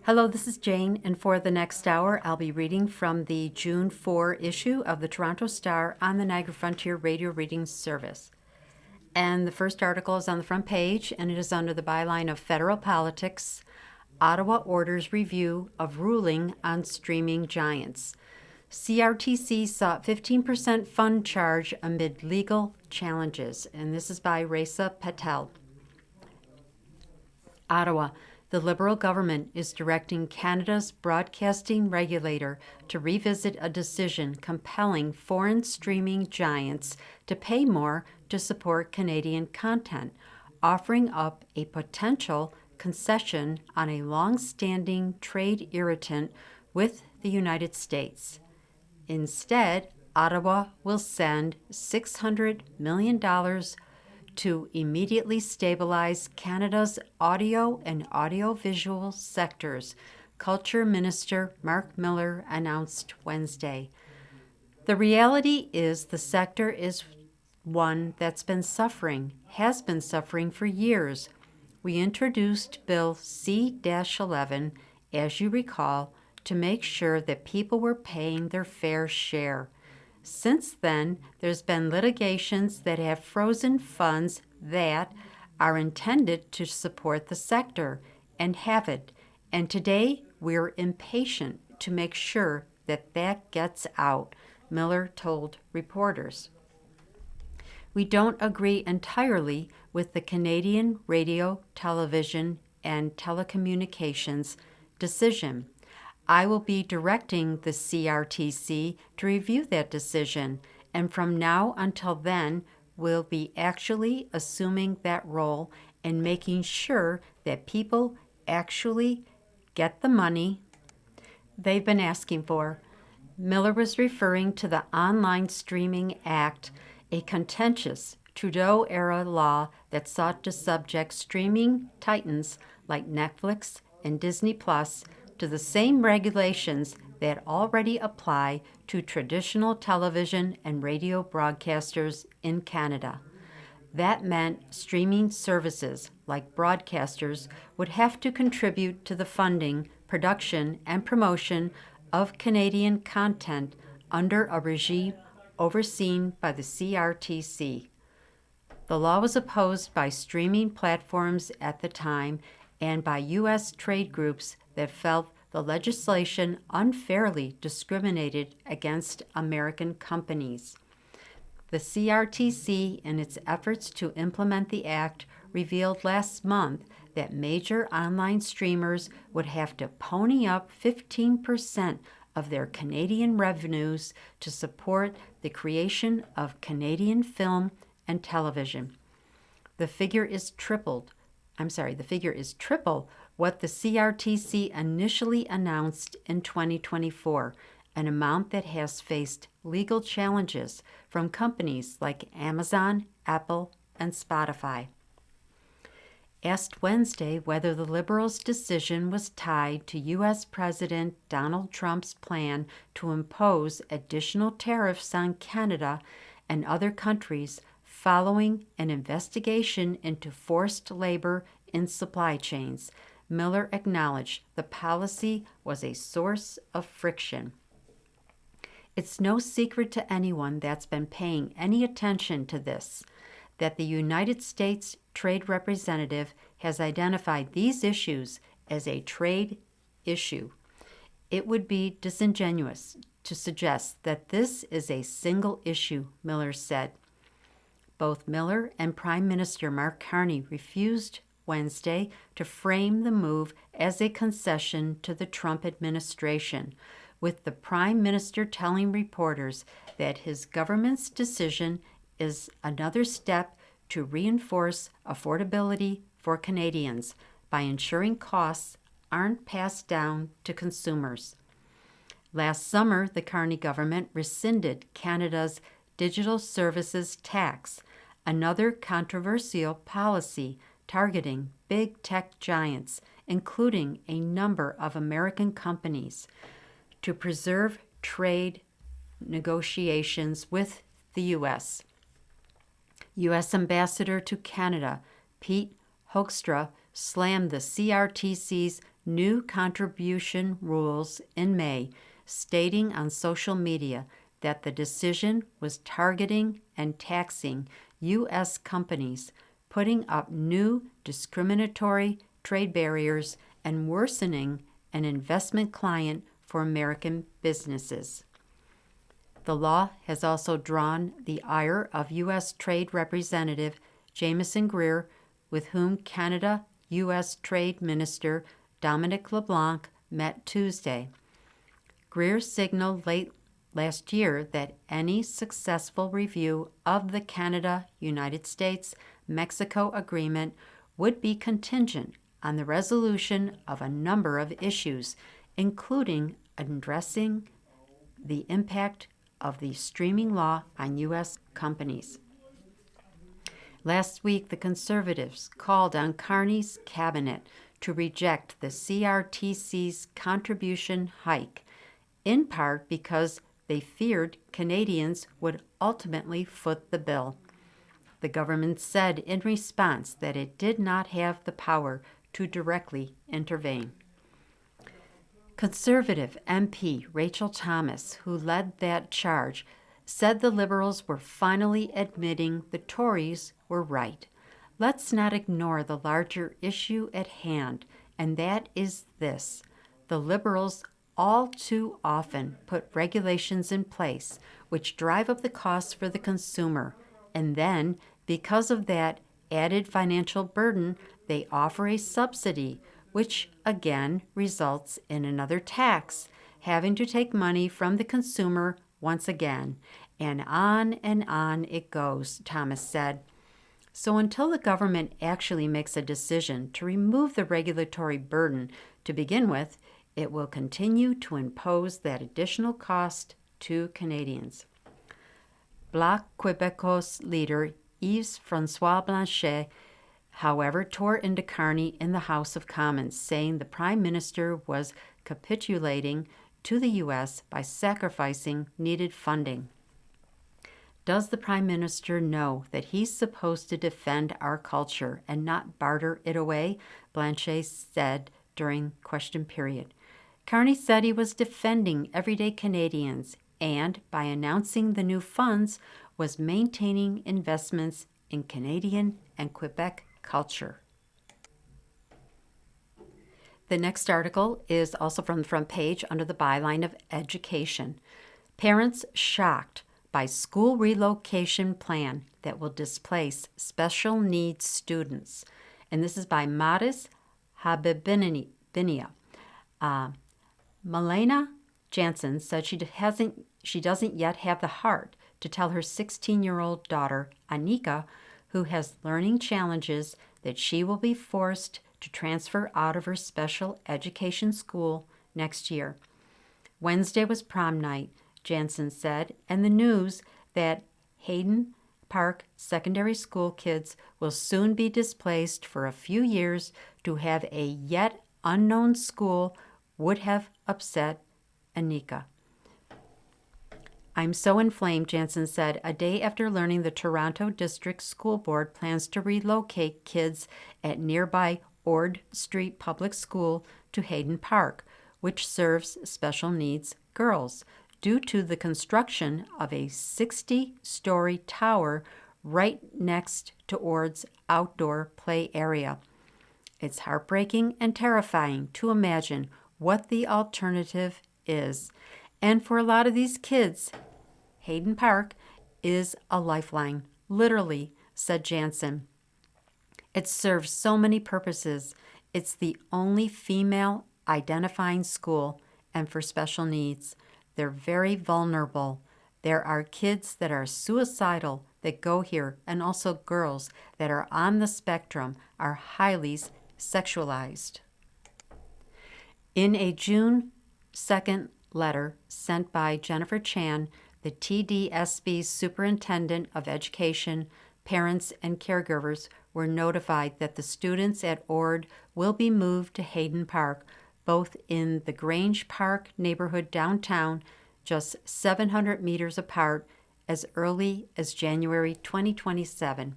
Hello, this is Jane, and for the next hour, I'll be reading from the June 4 issue of the Toronto Star on the Niagara Frontier Radio Reading Service. And the first article is on the front page, and it is under the byline of Federal Politics, Ottawa Orders Review of Ruling on Streaming Giants. CRTC sought 15% fund charge amid legal challenges, and this is by Reza Patel. Ottawa. The Liberal government is directing Canada's broadcasting regulator to revisit a decision compelling foreign streaming giants to pay more to support Canadian content, offering up a potential concession on a long-standing trade irritant with the United States. Instead, Ottawa will send $600 million to immediately stabilize Canada's audio and audiovisual sectors, Culture Minister Mark Miller announced Wednesday. The reality is the sector is one that's has been suffering for years. We introduced Bill C-11, as you recall, to make sure that people were paying their fair share. Since then, there's been litigations that have frozen funds that are intended to support the sector and haven't. And today, we're impatient to make sure that that gets out, Miller told reporters. We don't agree entirely with the Canadian Radio, Television, and Telecommunications decision. I will be directing the CRTC to review that decision, and from now until then, we'll be actually assuming that role and making sure that people actually get the money they've been asking for. Miller was referring to the Online Streaming Act, a contentious Trudeau-era law that sought to subject streaming titans like Netflix and Disney Plus to the same regulations that already apply to traditional television and radio broadcasters in Canada. That meant streaming services like broadcasters would have to contribute to the funding, production, and promotion of Canadian content under a regime overseen by the CRTC. The law was opposed by streaming platforms at the time and by U.S. trade groups that felt the legislation unfairly discriminated against American companies. The CRTC, in its efforts to implement the act, revealed last month that major online streamers would have to pony up 15% of their Canadian revenues to support the creation of Canadian film and television. The figure is triple what the CRTC initially announced in 2024, an amount that has faced legal challenges from companies like Amazon, Apple, and Spotify. Asked Wednesday whether the Liberals' decision was tied to U.S. President Donald Trump's plan to impose additional tariffs on Canada and other countries following an investigation into forced labor in supply chains, Miller acknowledged the policy was a source of friction. It's no secret to anyone that's been paying any attention to this that the United States Trade Representative has identified these issues as a trade issue. It would be disingenuous to suggest that this is a single issue, Miller said. Both Miller and Prime Minister Mark Carney refused Wednesday to frame the move as a concession to the Trump administration, with the Prime Minister telling reporters that his government's decision is another step to reinforce affordability for Canadians by ensuring costs aren't passed down to consumers. Last summer, the Carney government rescinded Canada's digital services tax, another controversial policy targeting big tech giants, including a number of American companies, to preserve trade negotiations with the U.S. U.S. Ambassador to Canada Pete Hoekstra slammed the CRTC's new contribution rules in May, stating on social media that the decision was targeting and taxing U.S. companies, putting up new discriminatory trade barriers and worsening an investment climate for American businesses. The law has also drawn the ire of U.S. Trade Representative Jamieson Greer, with whom Canada-U.S. Trade Minister Dominic LeBlanc met Tuesday. Greer signaled late last year that any successful review of the Canada-United States-Mexico agreement would be contingent on the resolution of a number of issues, including addressing the impact of the streaming law on U.S. companies. Last week, the Conservatives called on Carney's cabinet to reject the CRTC's contribution hike, in part because they feared Canadians would ultimately foot the bill. The government said in response that it did not have the power to directly intervene. Conservative MP Rachel Thomas, who led that charge, said the Liberals were finally admitting the Tories were right. Let's not ignore the larger issue at hand, and that is this. The Liberals all too often put regulations in place which drive up the costs for the consumer, and then, because of that added financial burden, they offer a subsidy, which again results in another tax, having to take money from the consumer once again. And on it goes, Thomas said. So until the government actually makes a decision to remove the regulatory burden to begin with, it will continue to impose that additional cost to Canadians. Bloc Québécois leader Yves-François Blanchet, however, tore into Carney in the House of Commons, saying the Prime Minister was capitulating to the U.S. by sacrificing needed funding. Does the Prime Minister know that he's supposed to defend our culture and not barter it away? Blanchet said during question period. Carney said he was defending everyday Canadians and, by announcing the new funds, was maintaining investments in Canadian and Quebec culture. The next article is also from the front page under the byline of education. Parents shocked by school relocation plan that will displace special needs students. And this is by Maris Habibinia. Milena Jansen said she doesn't yet have the heart to tell her 16-year-old daughter, Anika, who has learning challenges, that she will be forced to transfer out of her special education school next year. Wednesday was prom night, Jansen said, and the news that Hayden Park Secondary School kids will soon be displaced for a few years to have a yet unknown school would have upset Anika. I'm so inflamed, Jansen said, a day after learning the Toronto District School Board plans to relocate kids at nearby Ord Street Public School to Hayden Park, which serves special needs girls, due to the construction of a 60-story tower right next to Ord's outdoor play area. It's heartbreaking and terrifying to imagine what the alternative is. And for a lot of these kids, Hayden Park is a lifeline, literally, said Jansen. It serves so many purposes. It's the only female identifying school, and for special needs. They're very vulnerable. There are kids that are suicidal that go here, and also girls that are on the spectrum, are highly sexualized. In a June 2nd letter sent by Jennifer Chan, the TDSB's Superintendent of Education, parents, and caregivers were notified that the students at Ord will be moved to Hayden Park, both in the Grange Park neighborhood downtown, just 700 meters apart, as early as January 2027.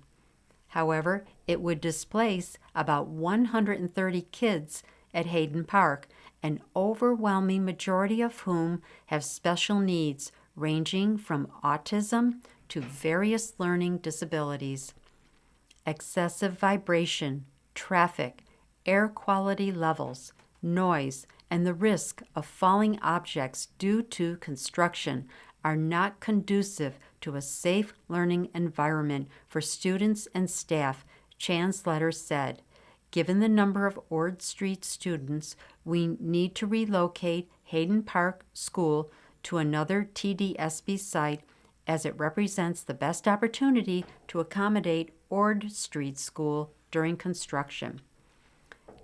However, it would displace about 130 kids at Hayden Park, an overwhelming majority of whom have special needs ranging from autism to various learning disabilities. Excessive vibration, traffic, air quality levels, noise, and the risk of falling objects due to construction are not conducive to a safe learning environment for students and staff, Chan's letter said. Given the number of Ord Street students, we need to relocate Hayden Park School to another TDSB site as it represents the best opportunity to accommodate Ord Street School during construction.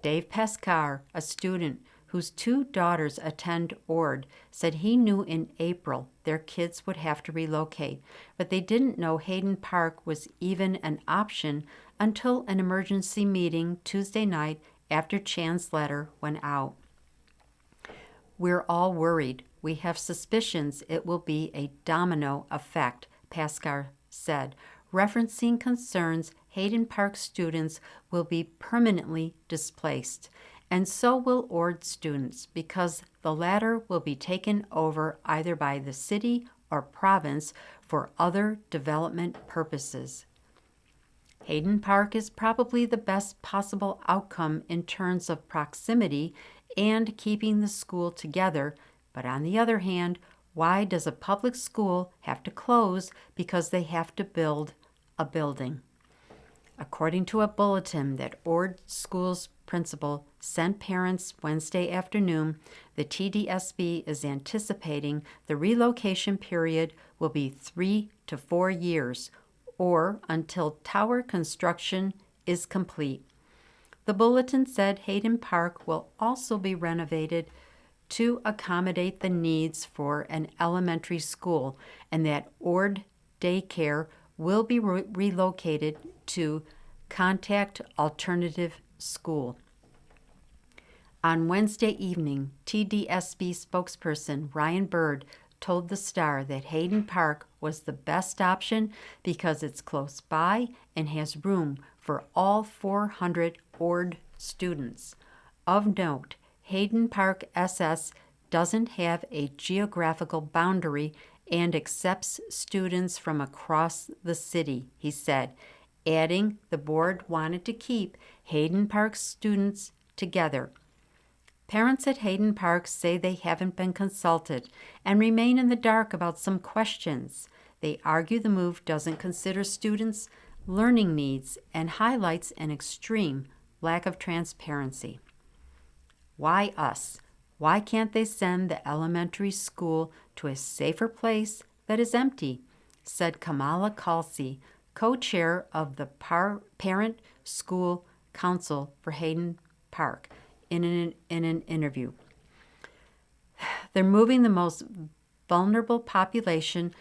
Dave Pescar, a student whose 2 daughters attend Ord, said he knew in April their kids would have to relocate, but they didn't know Hayden Park was even an option until an emergency meeting Tuesday night after Chan's letter went out. We're all worried. We have suspicions it will be a domino effect, Pescar said, referencing concerns Hayden Park students will be permanently displaced, and so will Ord students, because the latter will be taken over either by the city or province for other development purposes. Hayden Park is probably the best possible outcome in terms of proximity and keeping the school together, but on the other hand, why does a public school have to close because they have to build a building? According to a bulletin that Ord School's principal sent parents Wednesday afternoon, the TDSB is anticipating the relocation period will be 3 to 4 years, or until tower construction is complete. The bulletin said Hayden Park will also be renovated to accommodate the needs for an elementary school, and that Ord Daycare will be relocated to Contact Alternative School. On Wednesday evening, TDSB spokesperson Ryan Bird told the Star that Hayden Park was the best option because it's close by and has room for all 400 Ord students. Of note, Hayden Park SS doesn't have a geographical boundary and accepts students from across the city, he said, adding the board wanted to keep Hayden Park students together. Parents at Hayden Park say they haven't been consulted and remain in the dark about some questions. They argue the move doesn't consider students' learning needs and highlights an extreme lack of transparency. Why us? Why can't they send the elementary school to a safer place that is empty? Said Kamala Kalsi, co-chair of the Parent School Council for Hayden Park, in an interview. They're moving the most vulnerable population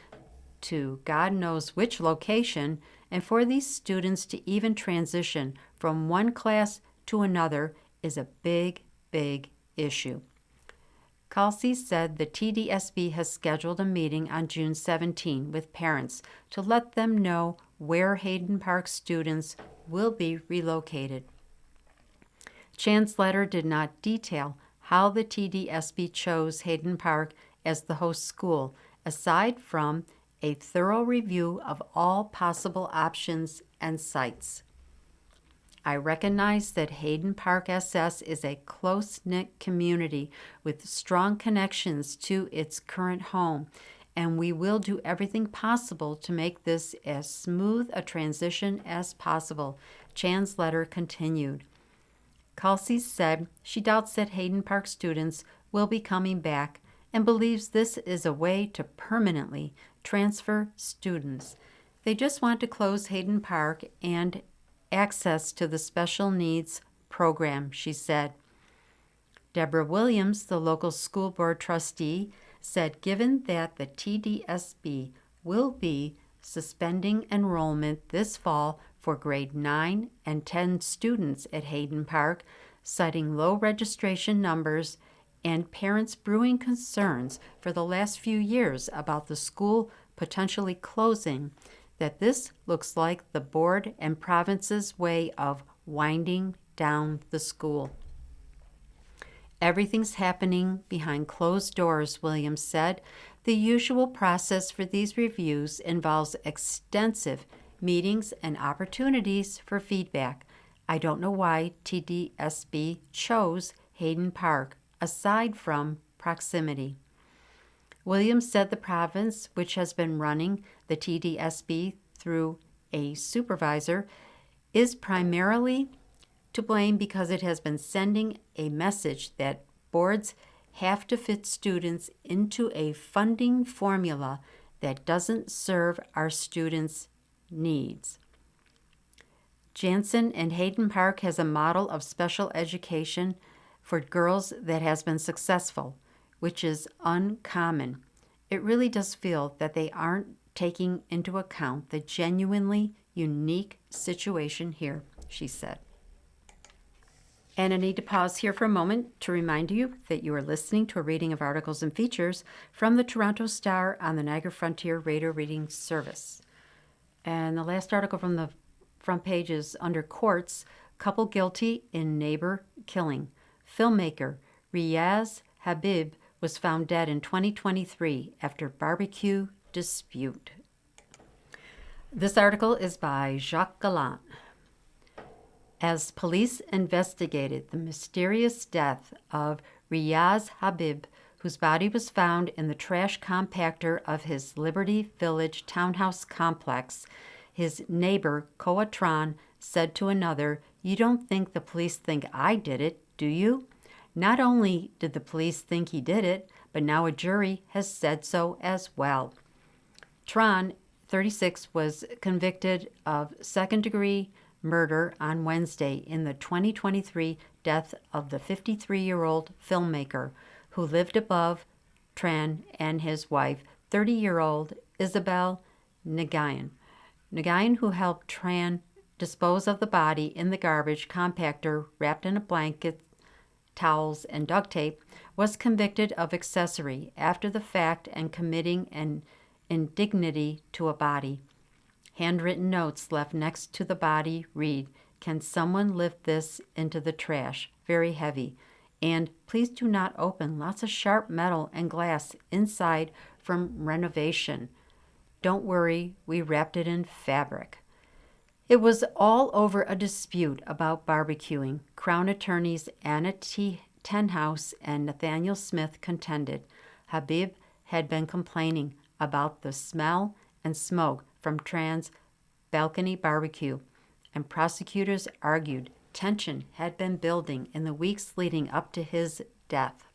to God knows which location, and for these students to even transition from one class to another is a big issue. Kalsi said the TDSB has scheduled a meeting on June 17 with parents to let them know where Hayden Park students will be relocated. Chan's letter did not detail how the TDSB chose Hayden Park as the host school, aside from a thorough review of all possible options and sites. I recognize that Hayden Park SS is a close-knit community with strong connections to its current home, and we will do everything possible to make this as smooth a transition as possible, Chan's letter continued. Kalsi said she doubts that Hayden Park students will be coming back and believes this is a way to permanently transfer students. They just want to close Hayden Park and access to the special needs program, she said. Deborah Williams, the local school board trustee, said given that the TDSB will be suspending enrollment this fall for grade 9 and 10 students at Hayden Park, citing low registration numbers and parents brewing concerns for the last few years about the school potentially closing, that this looks like the board and province's way of winding down the school. Everything's happening behind closed doors, Williams said. The usual process for these reviews involves extensive meetings and opportunities for feedback. I don't know why TDSB chose Hayden Park, aside from proximity. Williams said the province, which has been running the TDSB through a supervisor, is primarily to blame because it has been sending a message that boards have to fit students into a funding formula that doesn't serve our students' needs. Jansen and Hayden Park has a model of special education for girls that has been successful, which is uncommon. It really does feel that they aren't taking into account the genuinely unique situation here, she said. And I need to pause here for a moment to remind you that you are listening to a reading of articles and features from the Toronto Star on the Niagara Frontier Radio Reading Service. And the last article from the front page is under Courts, Couple Guilty in Neighbor Killing. Filmmaker Riaz Habib was found dead in 2023 after barbecue dispute. This article is by Jacques Gallant. As police investigated the mysterious death of Riaz Habib, whose body was found in the trash compactor of his Liberty Village townhouse complex, his neighbor, Koa Tran, said to another, "You don't think the police think I did it, do you?" Not only did the police think he did it, but now a jury has said so as well. Tran, 36, was convicted of second-degree murder on Wednesday in the 2023 death of the 53-year-old filmmaker who lived above Tran and his wife, 30-year-old Isabel Nagayan. Nagayan, who helped Tran dispose of the body in the garbage compactor wrapped in a blanket, towels, and duct tape, was convicted of accessory after the fact and committing an indignity to a body. Handwritten notes left next to the body read, "Can someone lift this into the trash? Very heavy. And please do not open. Lots of sharp metal and glass inside from renovation. Don't worry, we wrapped it in fabric." It was all over a dispute about barbecuing. Crown attorneys Anna T. Tenhouse and Nathaniel Smith contended Habib had been complaining about the smell and smoke from Tran's balcony barbecue, and prosecutors argued tension had been building in the weeks leading up to his death.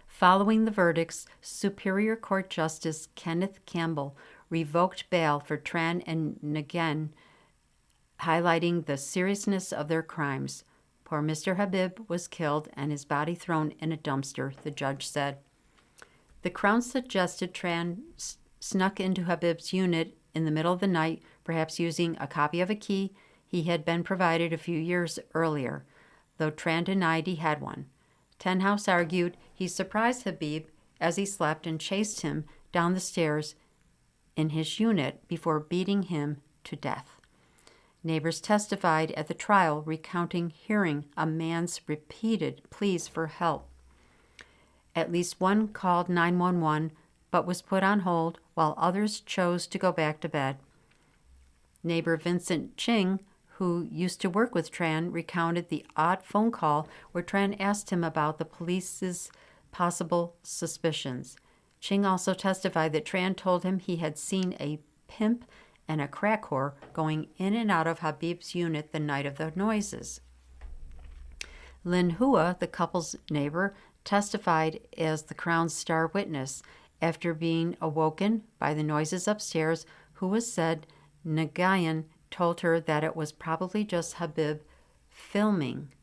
Following the verdicts, Superior Court Justice Kenneth Campbell revoked bail for Tran and Nagayan, highlighting the seriousness of their crimes. Poor Mr. Habib was killed and his body thrown in a dumpster, the judge said. The Crown suggested Tran snuck into Habib's unit in the middle of the night, perhaps using a copy of a key he had been provided a few years earlier, though Tran denied he had one. Tenhouse argued he surprised Habib as he slept and chased him down the stairs in his unit before beating him to death. Neighbors testified at the trial, recounting hearing a man's repeated pleas for help. At least one called 911 but was put on hold, while others chose to go back to bed. Neighbor Vincent Ching, who used to work with Tran, recounted the odd phone call where Tran asked him about the police's possible suspicions. Ching also testified that Tran told him he had seen a pimp and a crack whore going in and out of Habib's unit the night of the noises. Lynn Hua, the couple's neighbor, testified as the Crown's star witness. After being awoken by the noises upstairs, Hua said Nagayan told her that it was probably just Habib filming.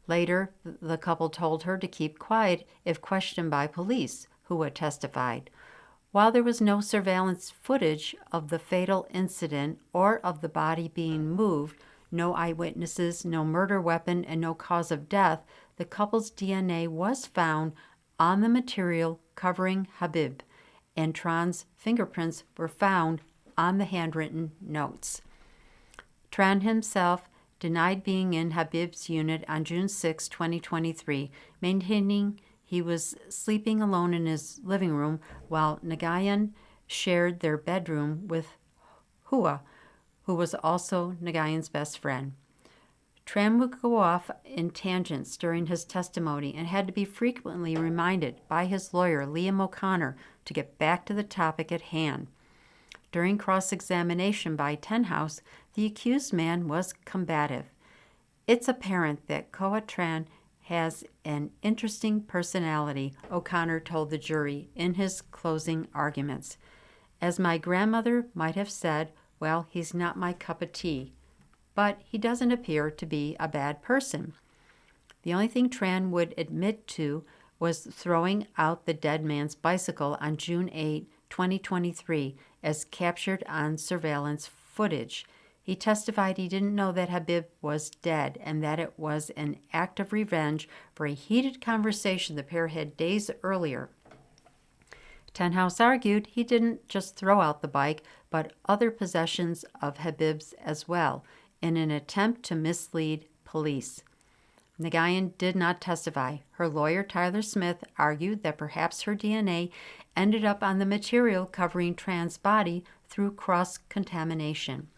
Later, the couple told her to keep quiet if questioned by police, Hua testified. While there was no surveillance footage of the fatal incident or of the body being moved, no eyewitnesses, no murder weapon, and no cause of death, the couple's DNA was found on the material covering Habib, and Tran's fingerprints were found on the handwritten notes. Tran himself denied being in Habib's unit on June 6, 2023, maintaining he was sleeping alone in his living room while Nagayan shared their bedroom with Hua, who was also Nagayan's best friend. Tran would go off in tangents during his testimony and had to be frequently reminded by his lawyer, Liam O'Connor, to get back to the topic at hand. During cross-examination by Tenhouse, the accused man was combative. It's apparent that Koa Tran has an interesting personality, O'Connor told the jury in his closing arguments. As my grandmother might have said, well, he's not my cup of tea. But he doesn't appear to be a bad person. The only thing Tran would admit to was throwing out the dead man's bicycle on June 8, 2023, as captured on surveillance footage. He testified he didn't know that Habib was dead and that it was an act of revenge for a heated conversation the pair had days earlier. Tenhouse argued he didn't just throw out the bike, but other possessions of Habib's as well, in an attempt to mislead police. Nagayan did not testify. Her lawyer, Tyler Smith, argued that perhaps her DNA ended up on the material covering Tran's body through cross-contamination.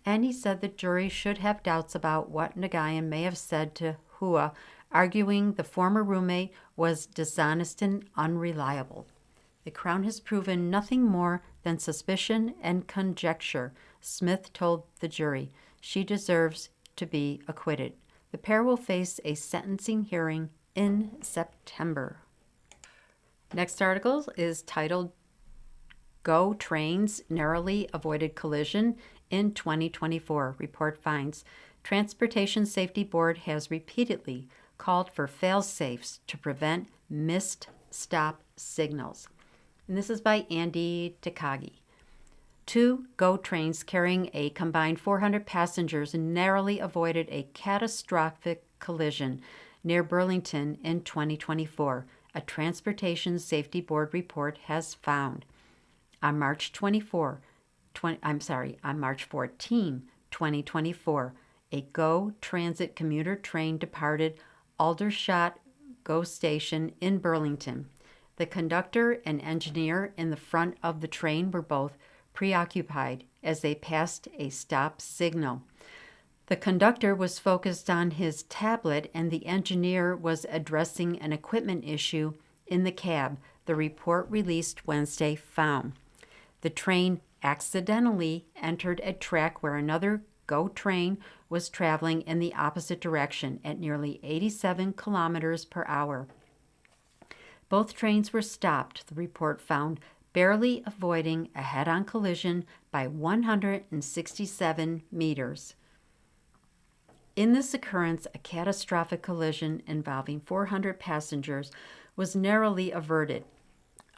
And he said the jury should have doubts about what Nagayan may have said to Hua, arguing the former roommate was dishonest and unreliable. The Crown has proven nothing more than suspicion and conjecture, Smith told the jury. She deserves to be acquitted. The pair will face a sentencing hearing in September. Next article is titled Go Trains Narrowly Avoided Collision in 2024. Report finds Transportation Safety Board has repeatedly called for fail-safes to prevent missed stop signals. And this is by Andy Takagi. 2 GO trains carrying a combined 400 passengers narrowly avoided a catastrophic collision near Burlington in 2024, a Transportation Safety Board report has found. On March 14, 2024, a GO Transit commuter train departed Aldershot GO Station in Burlington. The conductor and engineer in the front of the train were both preoccupied as they passed a stop signal. The conductor was focused on his tablet and the engineer was addressing an equipment issue in the cab, the report released Wednesday found. The train accidentally entered a track where another GO train was traveling in the opposite direction at nearly 87 kilometers per hour. Both trains were stopped, the report found, barely avoiding a head-on collision by 167 meters. In this occurrence, a catastrophic collision involving 400 passengers was narrowly averted,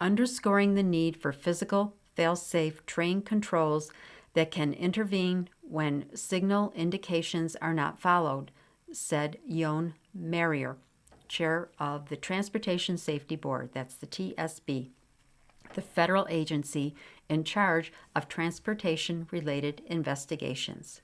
underscoring the need for physical, fail-safe train controls that can intervene when signal indications are not followed, said Yon Marrier, chair of the Transportation Safety Board, that's the TSB, the federal agency in charge of transportation-related investigations.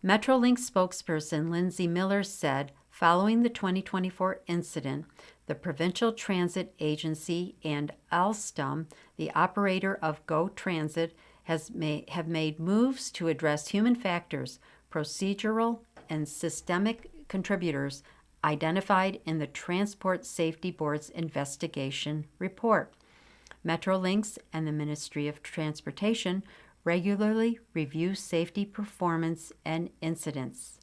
Metrolink spokesperson Lindsay Miller said, following the 2024 incident, the Provincial Transit Agency and Alstom, the operator of GO Transit, have made moves to address human factors, procedural and systemic contributors identified in the Transport Safety Board's investigation report. Metrolinx and the Ministry of Transportation regularly review safety performance and incidents,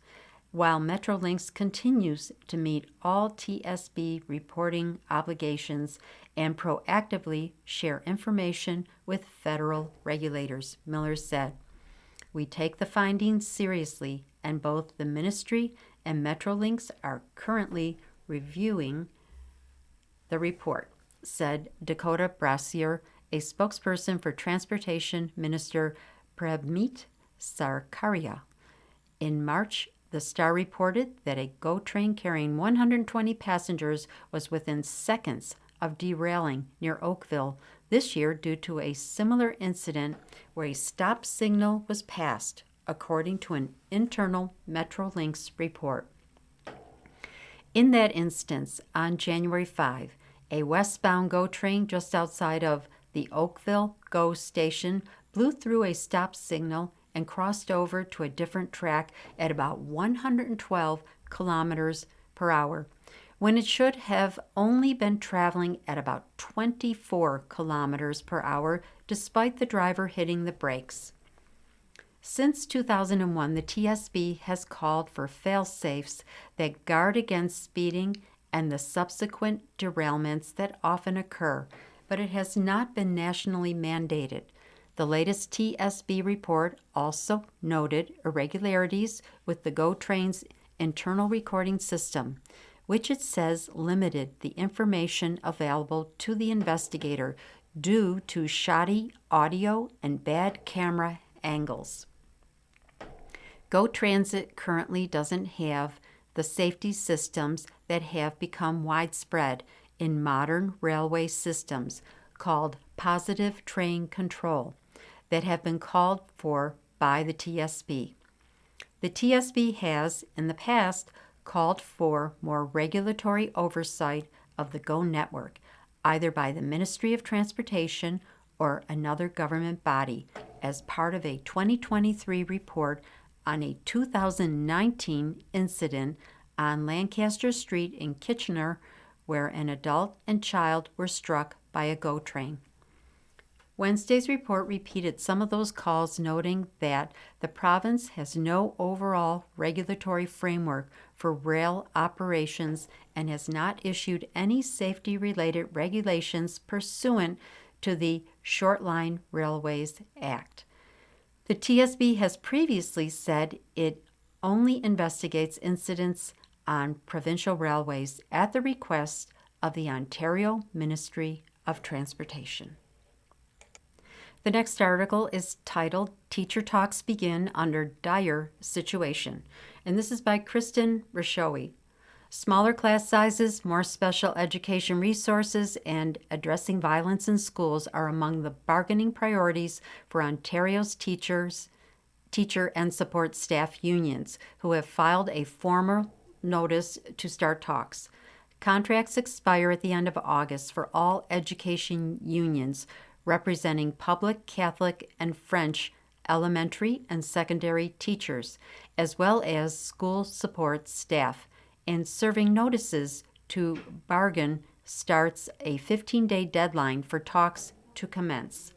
while Metrolinx continues to meet all TSB reporting obligations and proactively share information with federal regulators, Miller said. We take the findings seriously, and both the Ministry and Metrolinx are currently reviewing the report, said Dakota Brasier, a spokesperson for Transportation Minister Prabmeet Sarkaria. In March, the Star reported that a GO train carrying 120 passengers was within seconds of derailing near Oakville this year due to a similar incident where a stop signal was passed according to an internal Metrolinx report. In that instance, on January 5, a westbound GO train just outside of the Oakville GO station blew through a stop signal and crossed over to a different track at about 112 kilometers per hour, when it should have only been traveling at about 24 kilometers per hour, despite the driver hitting the brakes. Since 2001, the TSB has called for fail-safes that guard against speeding and the subsequent derailments that often occur, but it has not been nationally mandated. The latest TSB report also noted irregularities with the GO train's internal recording system, which it says limited the information available to the investigator due to shoddy audio and bad camera angles. GO Transit currently doesn't have the safety systems that have become widespread in modern railway systems called positive train control that have been called for by the TSB. The TSB has, in the past, called for more regulatory oversight of the GO network, either by the Ministry of Transportation or another government body, as part of a 2023 report on a 2019 incident on Lancaster Street in Kitchener, where an adult and child were struck by a GO train. Wednesday's report repeated some of those calls, noting that the province has no overall regulatory framework for rail operations and has not issued any safety-related regulations pursuant to the Short Line Railways Act. The TSB has previously said it only investigates incidents on provincial railways at the request of the Ontario Ministry of Transportation. The next article is titled Teacher Talks Begin Under Dire Situation, and this is by Kristen Rashowi. Smaller class sizes, more special education resources, and addressing violence in schools are among the bargaining priorities for Ontario's teacher and support staff unions, who have filed a formal notice to start talks. Contracts expire at the end of August for all education unions representing public, Catholic, and French elementary and secondary teachers, as well as school support staff, and serving notices to bargain starts a 15-day deadline for talks to commence.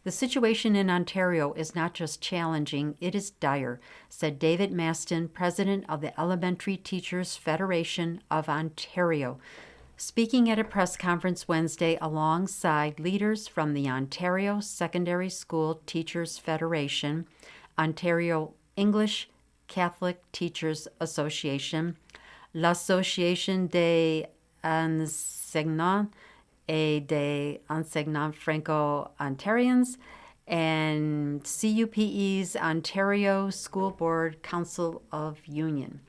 The situation in Ontario is not just challenging, it is dire, said David Maston, president of the Elementary Teachers Federation of Ontario, speaking at a press conference Wednesday alongside leaders from the Ontario Secondary School Teachers Federation, Ontario English Catholic Teachers Association, l'Association des Enseignants et des Enseignants Franco-Ontariens, and CUPE's Ontario School Board Council of Union.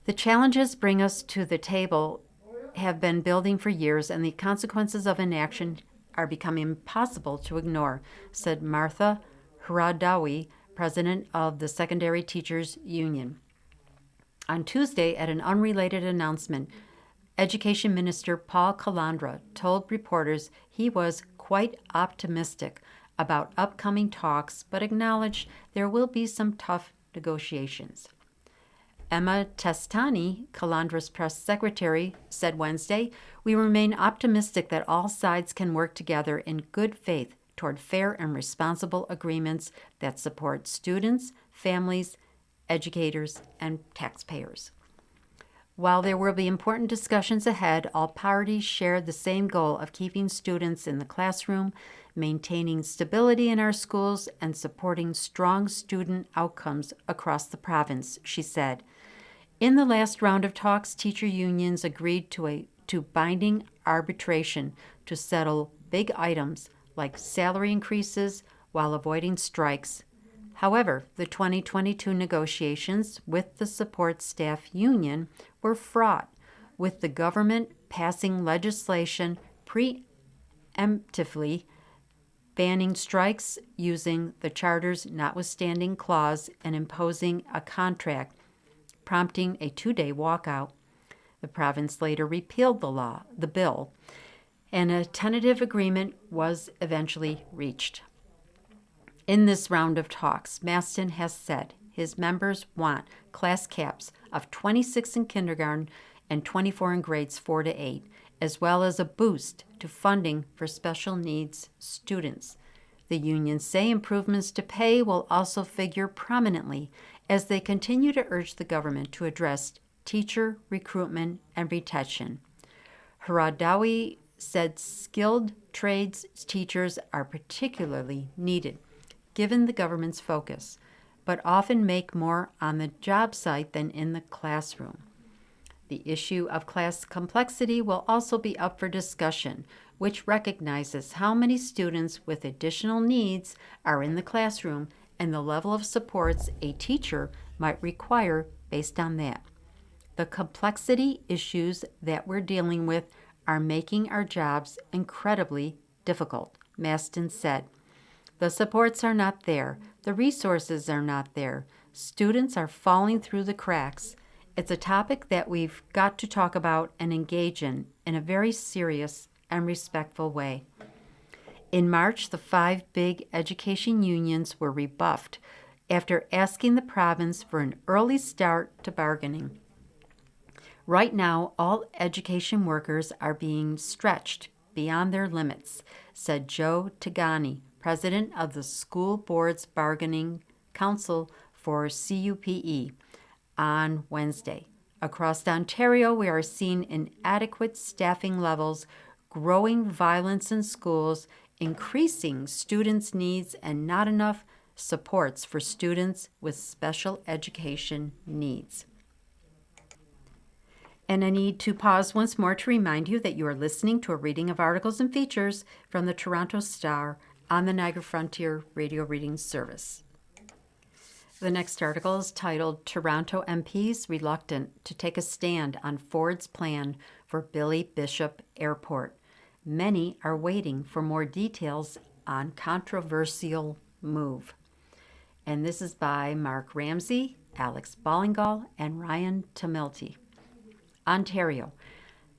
The challenges bring us to the table have been building for years, and the consequences of inaction are becoming impossible to ignore, said Martha Haradawi, president of the Secondary Teachers Union. On Tuesday, at an unrelated announcement, Education Minister Paul Calandra told reporters he was quite optimistic about upcoming talks, but acknowledged there will be some tough negotiations. Emma Testani, Calandra's press secretary, said Wednesday, "We remain optimistic that all sides can work together in good faith toward fair and responsible agreements that support students, families, educators, and taxpayers." While there will be important discussions ahead, all parties shared the same goal of keeping students in the classroom, maintaining stability in our schools, and supporting strong student outcomes across the province, she said. In the last round of talks, teacher unions agreed to binding arbitration to settle big items like salary increases while avoiding strikes. However, the 2022 negotiations with the support staff union were fraught, with the government passing legislation preemptively banning strikes using the Charter's notwithstanding clause and imposing a contract, prompting a 2-day walkout. The province later repealed the bill, and a tentative agreement was eventually reached. In this round of talks, Maston has said his members want class caps of 26 in kindergarten and 24 in grades 4 to 8, as well as a boost to funding for special needs students. The unions say improvements to pay will also figure prominently as they continue to urge the government to address teacher recruitment and retention. Haradawi said skilled trades teachers are particularly needed, given the government's focus, but often make more on the job site than in the classroom. The issue of class complexity will also be up for discussion, which recognizes how many students with additional needs are in the classroom and the level of supports a teacher might require based on that. The complexity issues that we're dealing with are making our jobs incredibly difficult, Maston said. The supports are not there. The resources are not there. Students are falling through the cracks. It's a topic that we've got to talk about and engage in a very serious and respectful way. In March, the 5 big education unions were rebuffed after asking the province for an early start to bargaining. Right now, all education workers are being stretched beyond their limits, said Joe Tagani, president of the School Boards Bargaining Council for CUPE, on Wednesday. Across Ontario, we are seeing inadequate staffing levels, growing violence in schools, increasing students' needs, and not enough supports for students with special education needs. And I need to pause once more to remind you that you are listening to a reading of articles and features from the Toronto Star on the Niagara Frontier Radio Reading Service. The next article is titled Toronto MPs Reluctant to Take a Stand on Ford's Plan for Billy Bishop Airport. Many are waiting for more details on controversial move. And this is by Mark Ramsey, Alex Ballingall, and Ryan Tamilty. Ontario.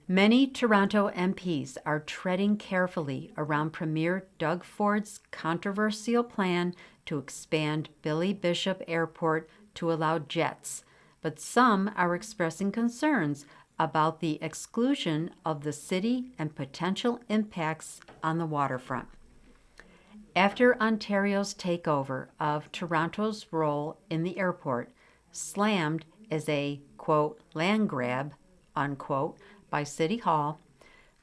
Many Toronto MPs are treading carefully around Premier Doug Ford's controversial plan to expand Billy Bishop Airport to allow jets, but some are expressing concerns about the exclusion of the city and potential impacts on the waterfront. After Ontario's takeover of Toronto's role in the airport, slammed as a, quote, land grab, unquote, by City Hall,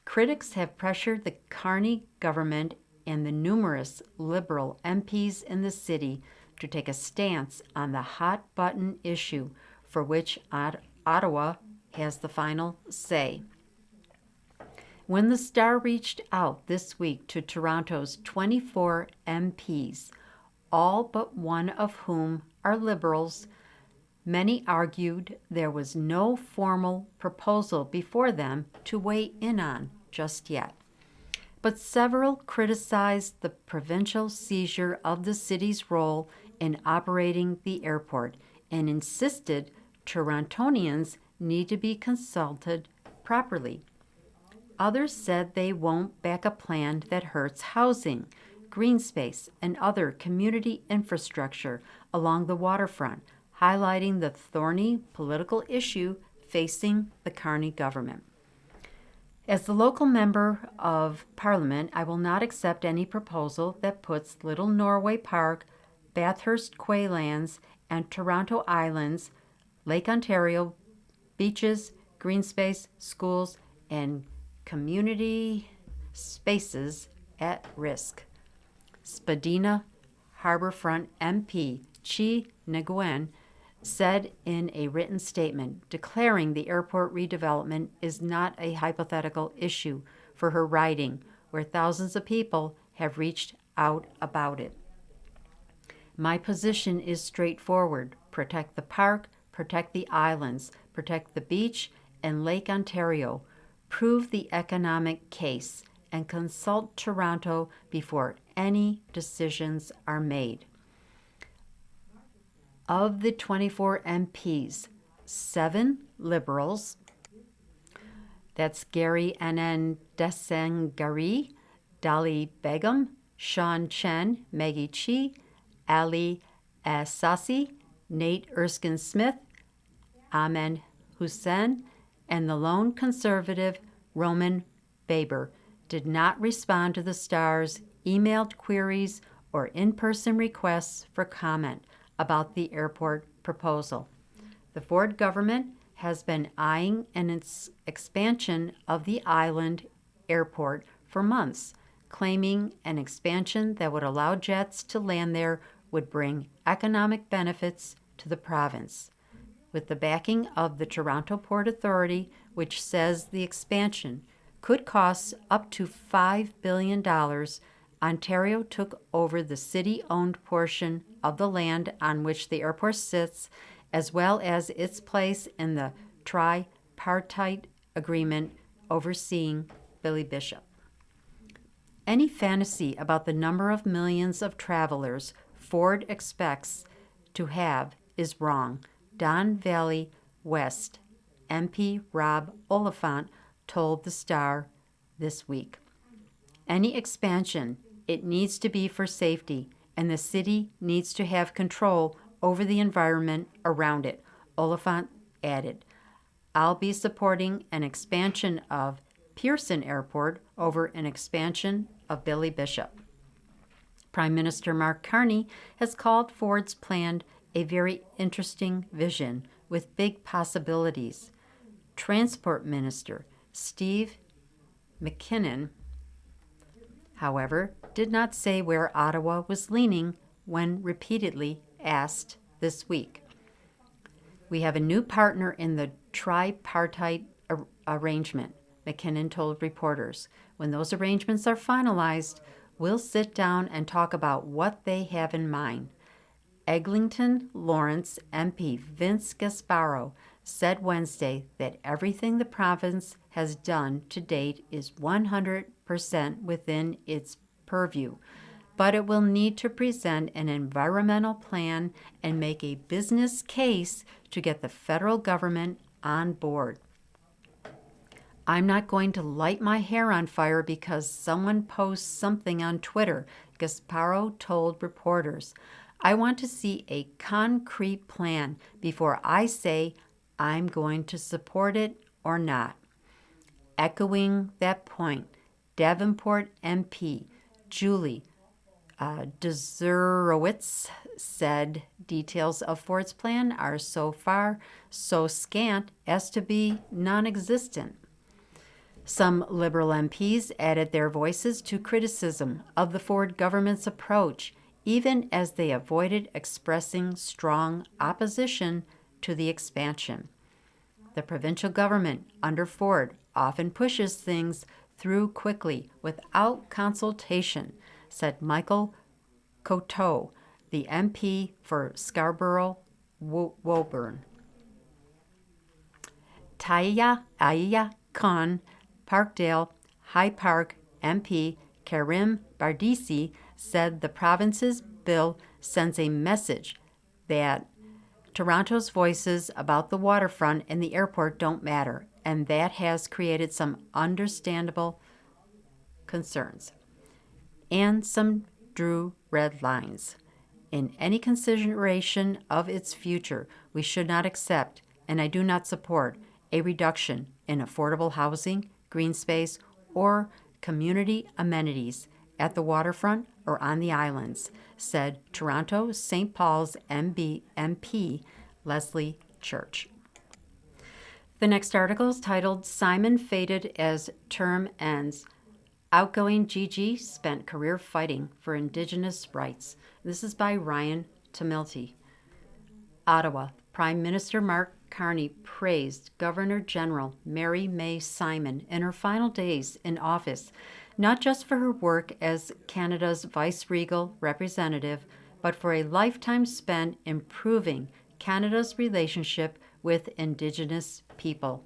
critics have pressured the Carney government and the numerous Liberal MPs in the city to take a stance on the hot-button issue for which Ottawa has the final say. When the Star reached out this week to Toronto's 24 MPs, all but one of whom are Liberals, many argued there was no formal proposal before them to weigh in on just yet. But several criticized the provincial seizure of the city's role in operating the airport and insisted Torontonians need to be consulted properly. Others said they won't back a plan that hurts housing, green space, and other community infrastructure along the waterfront, highlighting the thorny political issue facing the Carney government. As the local member of Parliament, I will not accept any proposal that puts Little Norway Park, Bathurst Quaylands, and Toronto Islands, Lake Ontario, beaches, green space, schools, and community spaces at risk. Spadina Harbourfront MP Chi Nguyen said in a written statement declaring the airport redevelopment is not a hypothetical issue for her riding, where thousands of people have reached out about it. My position is straightforward. Protect the park, protect the islands, protect the beach and Lake Ontario, prove the economic case, and consult Toronto before any decisions are made. Of the 24 MPs, 7 Liberals, that's Gary Anand Desangari, Dali Begum, Sean Chen, Maggie Chi, Ali Asasi, Nate Erskine Smith, Ahmed Hussein, and the lone conservative Roman Baber did not respond to the Star's emailed queries or in-person requests for comment about the airport proposal. The Ford government has been eyeing an expansion of the island airport for months, claiming an expansion that would allow jets to land there would bring economic benefits to the province. With the backing of the Toronto Port Authority, which says the expansion could cost up to $5 billion, Ontario took over the city-owned portion of the land on which the airport sits, as well as its place in the tripartite agreement overseeing Billy Bishop. Any fantasy about the number of millions of travelers Ford expects to have is wrong, Don Valley West MP Rob Oliphant told the Star this week. Any expansion, it needs to be for safety, and the city needs to have control over the environment around it, Oliphant added. I'll be supporting an expansion of Pearson Airport over an expansion of Billy Bishop. Prime Minister Mark Carney has called Ford's plan a very interesting vision with big possibilities. Transport Minister Steve McKinnon, however, did not say where Ottawa was leaning when repeatedly asked this week. We have a new partner in the tripartite arrangement, McKinnon told reporters. When those arrangements are finalized, we'll sit down and talk about what they have in mind. Eglinton Lawrence MP Vince Gasparo said Wednesday that everything the province has done to date is 100% within its purview, but it will need to present an environmental plan and make a business case to get the federal government on board. I'm not going to light my hair on fire because someone posts something on Twitter, Gasparo told reporters. I want to see a concrete plan before I say I'm going to support it or not. Echoing that point, Davenport MP Julie Dzurowitz said details of Ford's plan are so far so scant as to be non-existent. Some Liberal MPs added their voices to criticism of the Ford government's approach, even as they avoided expressing strong opposition to the expansion. The provincial government under Ford often pushes things through quickly without consultation, said Michael Coteau, the MP for Scarborough-Woburn. Aya Khan, Parkdale High Park MP Karim Bardisi said the province's bill sends a message that Toronto's voices about the waterfront and the airport don't matter, and that has created some understandable concerns. And some drew red lines. In any consideration of its future, we should not accept, and I do not support, a reduction in affordable housing, green space, or community amenities at the waterfront or on the islands, said Toronto St. Paul's MP Leslie Church. The next article is titled Simon Fated as Term Ends. Outgoing Gigi spent career fighting for Indigenous rights. This is by Ryan Tamilty. Ottawa. Prime Minister Mark Carney praised Governor General Mary May Simon in her final days in office, not just for her work as Canada's vice-regal representative, but for a lifetime spent improving Canada's relationship with Indigenous people.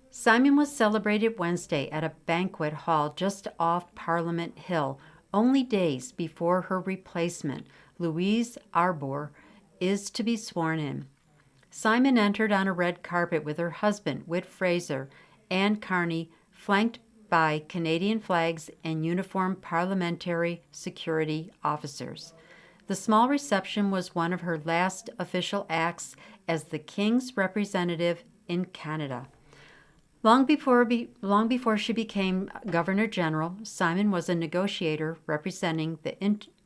Simon was celebrated Wednesday at a banquet hall just off Parliament Hill only days before her replacement, Louise Arbour, is to be sworn in. Simon entered on a red carpet with her husband, Whit Fraser, and Carney, flanked by Canadian flags and uniformed parliamentary security officers. The small reception was one of her last official acts as the King's representative in Canada. Long before she became Governor General, Simon was a negotiator representing the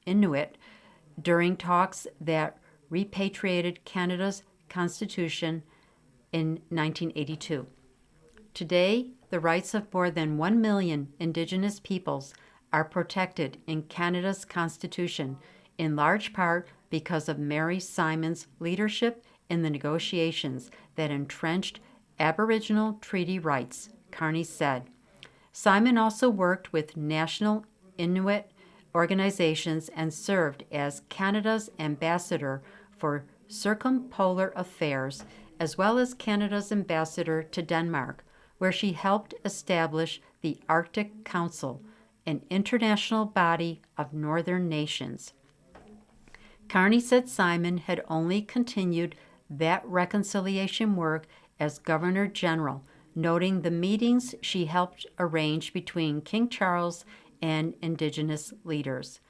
Inuit during talks that repatriated Canada's Constitution in 1982. Today, the rights of more than 1 million Indigenous peoples are protected in Canada's Constitution, in large part because of Mary Simon's leadership in the negotiations that entrenched Aboriginal treaty rights, Carney said. Simon also worked with national Inuit organizations and served as Canada's ambassador for circumpolar affairs, as well as Canada's ambassador to Denmark, where she helped establish the Arctic Council, an international body of northern nations. Carney said Simon had only continued that reconciliation work as Governor General, noting the meetings she helped arrange between King Charles and Indigenous leaders.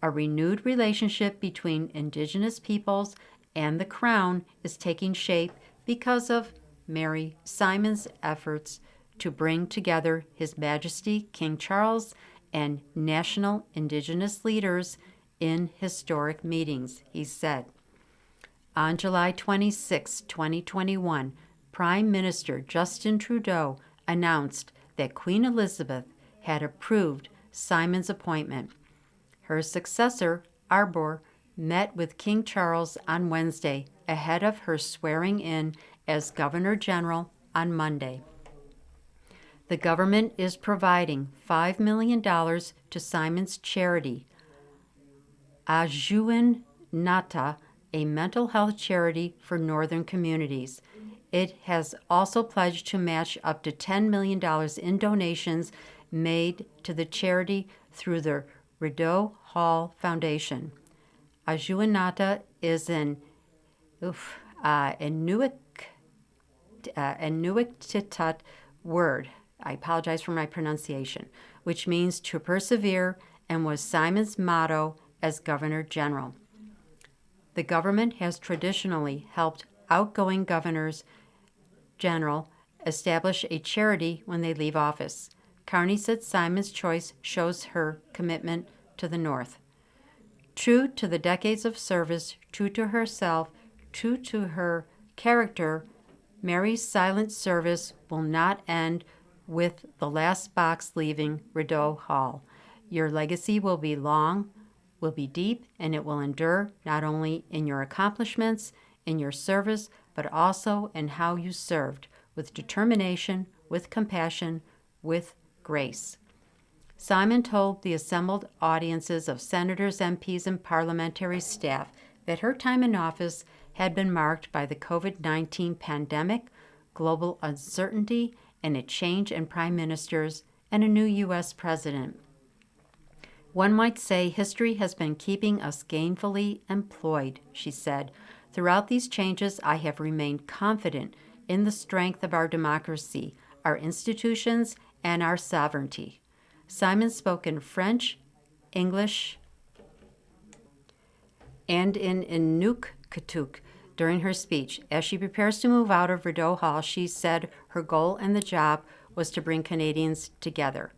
A renewed relationship between Indigenous peoples and the Crown is taking shape because of Mary Simon's efforts to bring together His Majesty King Charles and national Indigenous leaders in historic meetings, he said. On July 26, 2021, Prime Minister Justin Trudeau announced that Queen Elizabeth had approved Simon's appointment. Her successor, Arbour, met with King Charles on Wednesday ahead of her swearing in as Governor General on Monday. The government is providing $5 million to Simon's charity, Ajuin Nata, a mental health charity for northern communities. It has also pledged to match up to $10 million in donations made to the charity through the Rideau Hall Foundation. Ajuin Nata is an Inuktitut word, I apologize for my pronunciation, which means to persevere and was Simon's motto as Governor General. The government has traditionally helped outgoing governors general establish a charity when they leave office. Carney said Simon's choice shows her commitment to the North. True to the decades of service, true to herself, true to her character, Mary's silent service will not end with the last box leaving Rideau Hall. Your legacy will be long, will be deep, and it will endure not only in your accomplishments, in your service, but also in how you served, with determination, with compassion, with grace. Simon told the assembled audiences of senators, MPs, and parliamentary staff that her time in office had been marked by the COVID-19 pandemic, global uncertainty, and a change in prime ministers and a new U.S. president. One might say history has been keeping us gainfully employed, she said. Throughout these changes, I have remained confident in the strength of our democracy, our institutions, and our sovereignty. Simon spoke in French, English, and in Inuktitut during her speech. As she prepares to move out of Rideau Hall, she said her goal and the job was to bring Canadians together.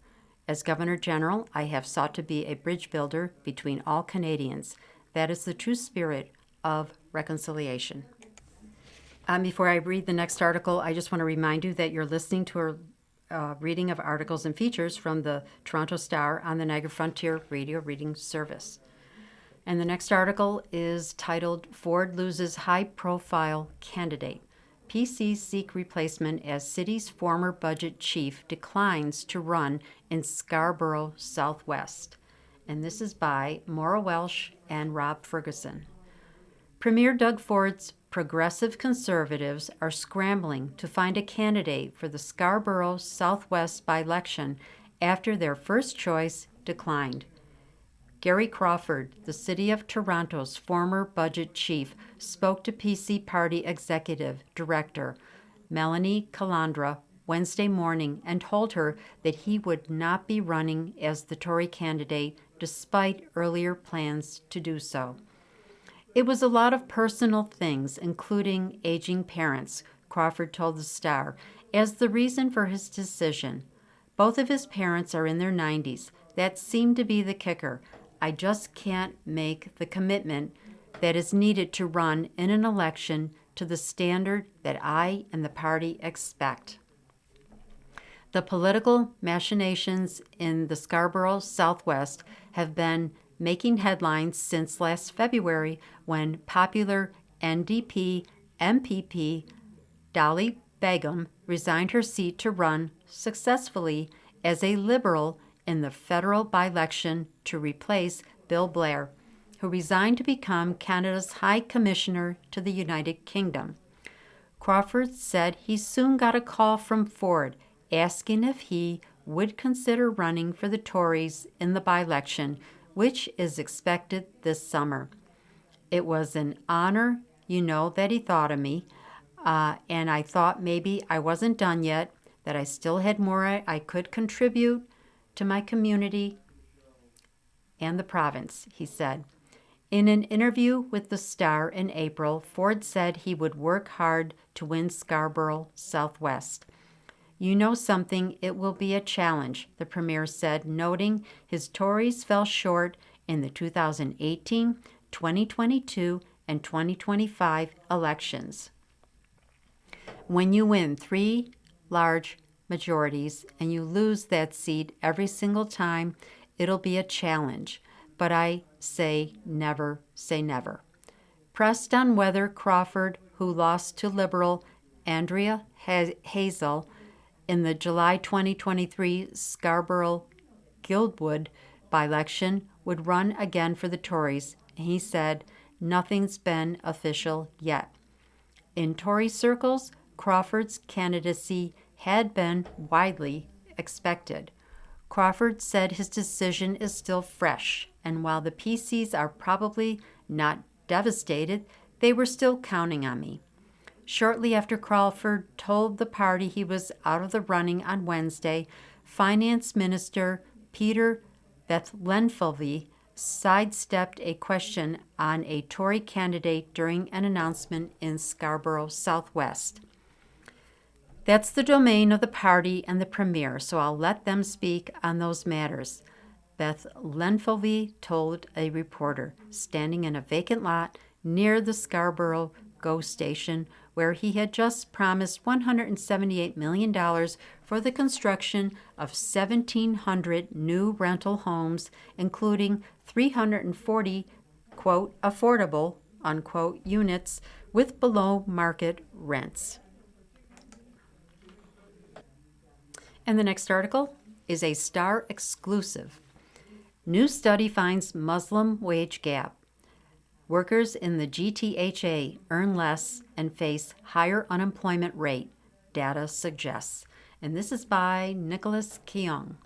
As Governor General, I have sought to be a bridge builder between all Canadians. That is the true spirit of reconciliation. Before I read the next article, I just want to remind you that you're listening to a reading of articles and features from the Toronto Star on the Niagara Frontier Radio Reading Service. And the next article is titled, Ford Loses High-Profile Candidate. PCs seek replacement as city's former budget chief declines to run in Scarborough Southwest. And this is by Maura Welsh and Rob Ferguson. Premier Doug Ford's progressive conservatives are scrambling to find a candidate for the Scarborough Southwest by-election after their first choice declined. Gary Crawford, the City of Toronto's former budget chief, spoke to PC Party Executive Director Melanie Calandra Wednesday morning and told her that he would not be running as the Tory candidate despite earlier plans to do so. It was a lot of personal things, including aging parents, Crawford told the Star, as the reason for his decision. Both of his parents are in their 90s. That seemed to be the kicker. I just can't make the commitment that is needed to run in an election to the standard that I and the party expect. The political machinations in the Scarborough Southwest have been making headlines since last February when popular NDP MPP Dolly Begum resigned her seat to run successfully as a Liberal in the federal by-election to replace Bill Blair, who resigned to become Canada's High Commissioner to the United Kingdom. Crawford said he soon got a call from Ford asking if he would consider running for the Tories in the by-election, which is expected this summer. It was an honor, that he thought of me, and I thought maybe I wasn't done yet, that I still had more I could contribute to my community and the province, he said. In an interview with the Star in April, Ford said he would work hard to win Scarborough Southwest. You know something, it will be a challenge, the Premier said, noting his Tories fell short in the 2018, 2022, and 2025 elections. When you win 3 large majorities and you lose that seat every single time, it'll be a challenge. But I say never say never. Pressed on whether Crawford, who lost to Liberal Andrea Hazel in the July 2023 Scarborough-Guildwood by-election, would run again for the Tories, he said, nothing's been official yet. In Tory circles, Crawford's candidacy had been widely expected. Crawford said his decision is still fresh, and while the PCs are probably not devastated, they were still counting on me. Shortly after Crawford told the party he was out of the running on Wednesday, Finance Minister Peter Bethlenfalvy sidestepped a question on a Tory candidate during an announcement in Scarborough Southwest. That's the domain of the party and the Premier, so I'll let them speak on those matters, Bethlenfalvy told a reporter standing in a vacant lot near the Scarborough GO station, where he had just promised $178 million for the construction of 1,700 new rental homes, including 340, quote, affordable, unquote, units with below-market rents. And the next article is a Star exclusive. New study finds Muslim wage gap. Workers in the GTHA earn less and face higher unemployment rate, data suggests. And this is by Nicholas Keong.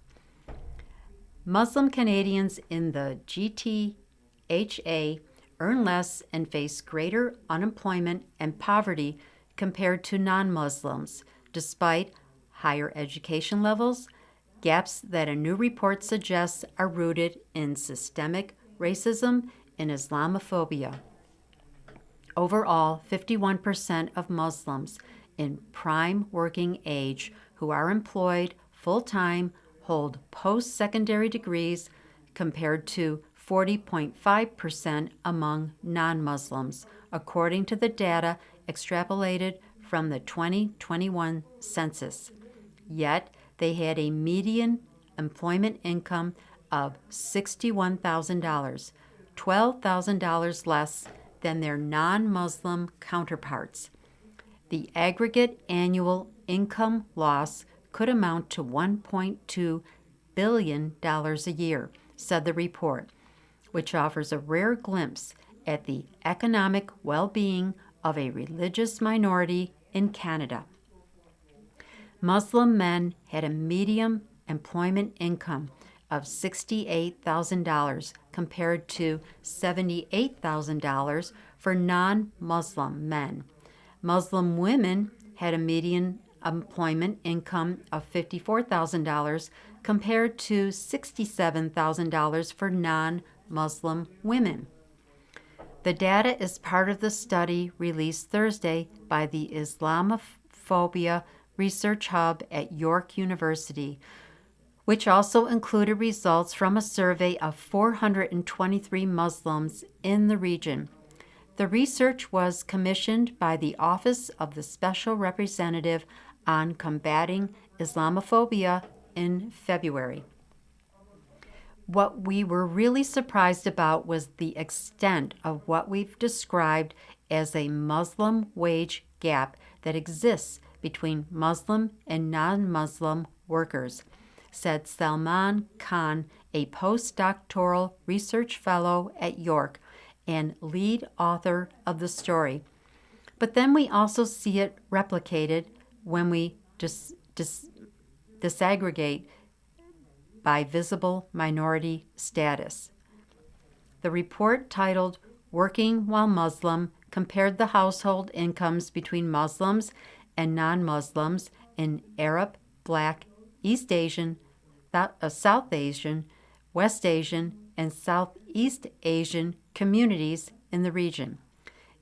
Muslim Canadians in the GTHA earn less and face greater unemployment and poverty compared to non-Muslims, despite higher education levels, gaps that a new report suggests are rooted in systemic racism and Islamophobia. Overall, 51% of Muslims in prime working age who are employed full-time hold post-secondary degrees compared to 40.5% among non-Muslims, according to the data extrapolated from the 2021 census. Yet, they had a median employment income of $61,000, $12,000 less than their non-Muslim counterparts. The aggregate annual income loss could amount to $1.2 billion a year, said the report, which offers a rare glimpse at the economic well-being of a religious minority in Canada. Muslim men had a median employment income of $68,000 compared to $78,000 for non-Muslim men. Muslim women had a median employment income of $54,000 compared to $67,000 for non-Muslim women. The data is part of the study released Thursday by the Islamophobia Research Hub at York University, which also included results from a survey of 423 Muslims in the region. The research was commissioned by the Office of the Special Representative on Combating Islamophobia in February. What we were really surprised about was the extent of what we've described as a Muslim wage gap that exists between Muslim and non-Muslim workers, said Salman Khan, a postdoctoral research fellow at York and lead author of the story. But then we also see it replicated when we disaggregate by visible minority status. The report, titled Working While Muslim, compared the household incomes between Muslims and non-Muslims in Arab, Black, East Asian, South Asian, West Asian, and Southeast Asian communities in the region.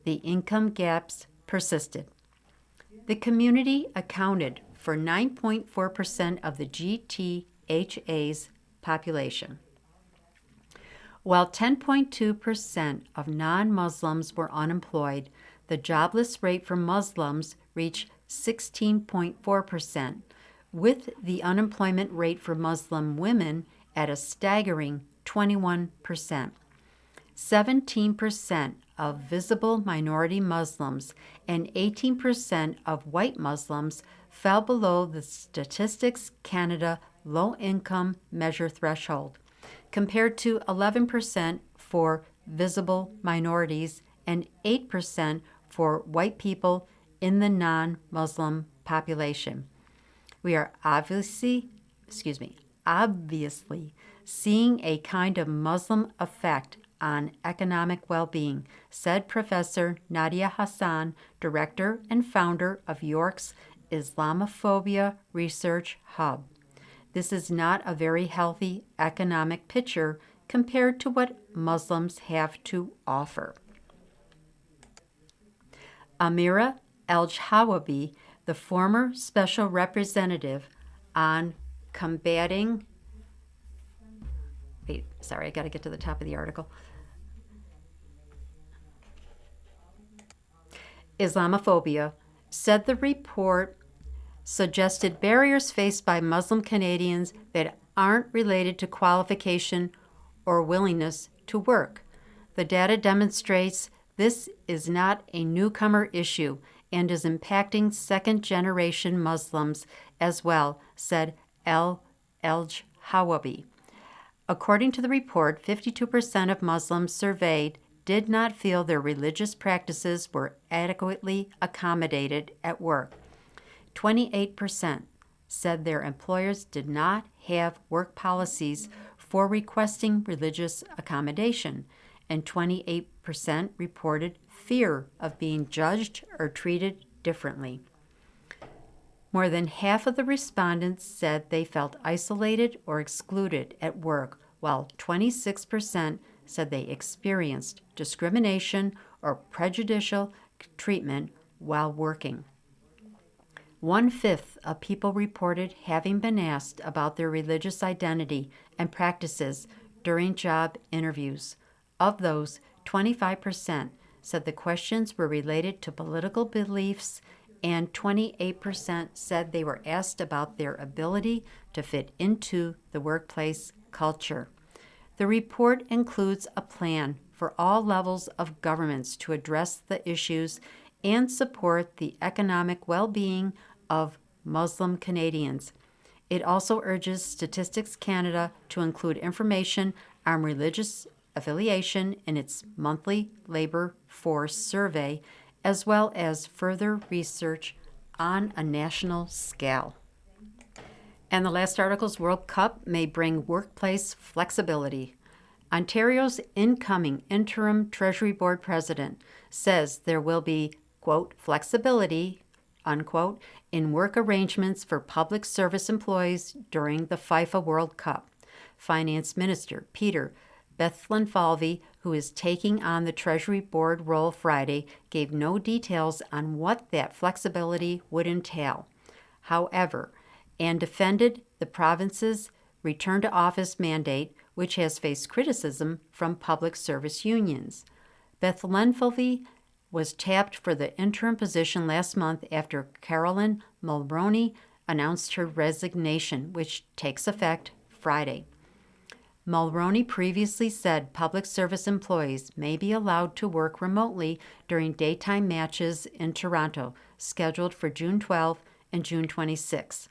The income gaps persisted. The community accounted for 9.4% of the GTHA's population. While 10.2% of non-Muslims were unemployed, the jobless rate for Muslims reached 16.4%, with the unemployment rate for Muslim women at a staggering 21%. 17% of visible minority Muslims and 18% of white Muslims fell below the Statistics Canada low-income measure threshold, compared to 11% for visible minorities and 8% for white people in the non-Muslim population. We are obviously seeing a kind of Muslim effect on economic well-being, said Professor Nadia Hassan, director and founder of York's Islamophobia Research Hub. This is not a very healthy economic picture compared to what Muslims have to offer. Amira El-Hawabi, the former special representative on combating I got to get to the top of the article. Islamophobia, said the report suggested barriers faced by Muslim Canadians that aren't related to qualification or willingness to work. The data demonstrates this is not a newcomer issue and is impacting second-generation Muslims as well, said El-Hawabi. According to the report, 52% of Muslims surveyed did not feel their religious practices were adequately accommodated at work. 28% said their employers did not have work policies for requesting religious accommodation, and 28% reported fear of being judged or treated differently. More than half of the respondents said they felt isolated or excluded at work, while 26% said they experienced discrimination or prejudicial treatment while working. 1/5 of people reported having been asked about their religious identity and practices during job interviews. Of those, 25% said the questions were related to political beliefs, and 28% said they were asked about their ability to fit into the workplace culture. The report includes a plan for all levels of governments to address the issues and support the economic well-being of Muslim Canadians. It also urges Statistics Canada to include information on religious affiliation in its monthly labor force survey, as well as further research on a national scale. And the last article's World Cup may bring workplace flexibility. Ontario's incoming interim Treasury Board president says there will be, quote, flexibility, unquote, in work arrangements for public service employees during the FIFA World Cup. Finance Minister Peter Bethlenfalvy, who is taking on the Treasury Board role Friday, gave no details on what that flexibility would entail. However, and defended the province's return to office mandate, which has faced criticism from public service unions. Bethlenfalvy was tapped for the interim position last month after Carolyn Mulroney announced her resignation, which takes effect Friday. Mulroney previously said public service employees may be allowed to work remotely during daytime matches in Toronto, scheduled for June 12 and June 26.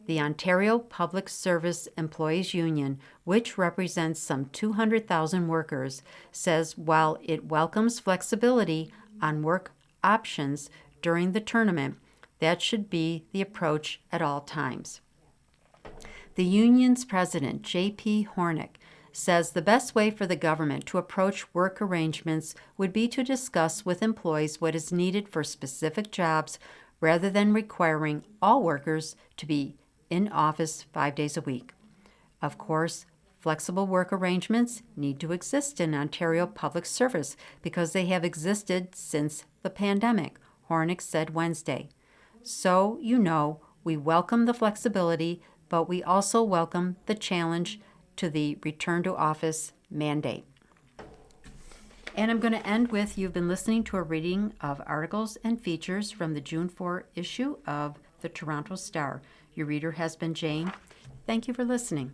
The Ontario Public Service Employees Union, which represents some 200,000 workers, says while it welcomes flexibility on work options during the tournament, that should be the approach at all times. The union's president, J.P. Hornick, says the best way for the government to approach work arrangements would be to discuss with employees what is needed for specific jobs rather than requiring all workers to be in office 5 days a week. Of course, flexible work arrangements need to exist in Ontario public service because they have existed since the pandemic, Hornick said Wednesday. So, we welcome the flexibility, but we also welcome the challenge to the return to office mandate. And I'm going to end with you've been listening to a reading of articles and features from the June 4 issue of the Toronto Star. Your reader has been Jane. Thank you for listening.